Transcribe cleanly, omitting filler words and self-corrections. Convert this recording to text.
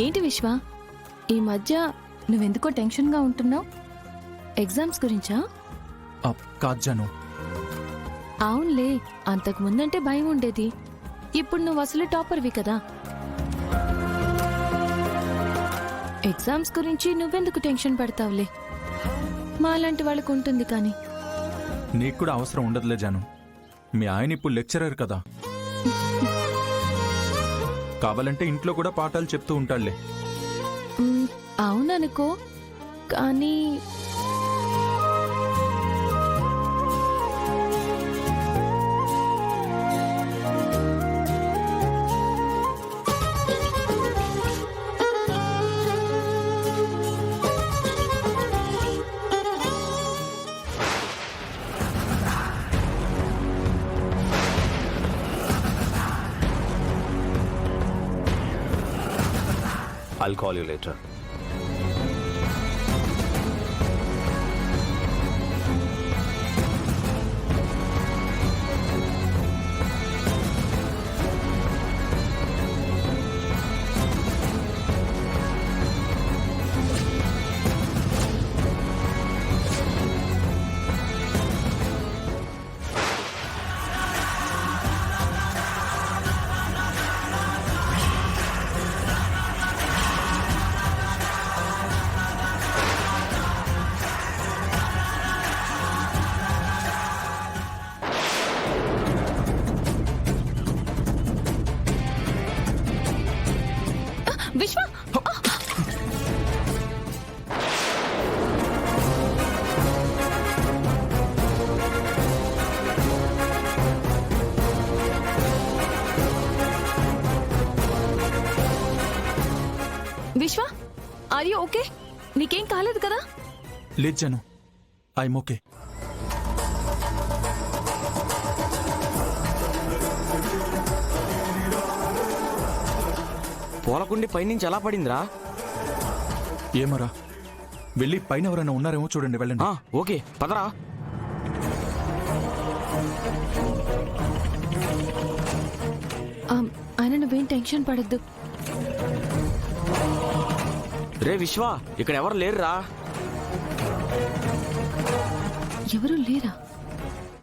ఏంటి విశ్వ, ఈ మధ్య నువ్వెందుకో టెన్షన్గా ఉంటున్నావు? ఎగ్జామ్స్ గురించా? కాదు జాను. అవునులే, అంతకు ముందంటే భయం ఉండేది. ఇప్పుడు నువ్వు అసలు టాపర్వి కదా. ఎగ్జామ్స్ గురించి నువ్వెందుకు టెన్షన్ పడతావులే, మాలాంటి వాళ్ళకు ఉంటుంది. కానీ నీకు కూడా అవసరం ఉండదులే జాను. మీ ఆయన ఇప్పుడు లెక్చరర్ కదా, కావాలంటే ఇంట్లో కూడా పాఠాలు చెప్తూ ఉంటాడులే. అవుననుకో, కానీ I'll call you later. విశ్వ, విశ్వ, ఆర్ యు ఓకే? నీకేం కాలేదు కదా? లేదు జాను, ఐఎమ్ ఓకే. పూలకుండి పైనుంచి ఎలా పడిందిరా? ఏమరా, వెళ్ళి పైన ఎవరైనా ఉన్నారేమో చూడండి, వెళ్ళండి. ఓకే పదరా. ఆయన నువ్వేం టెన్షన్ పడద్దు. రే విశ్వ, ఇక్కడ ఎవరు లేరురా. ఎవరు లేరా?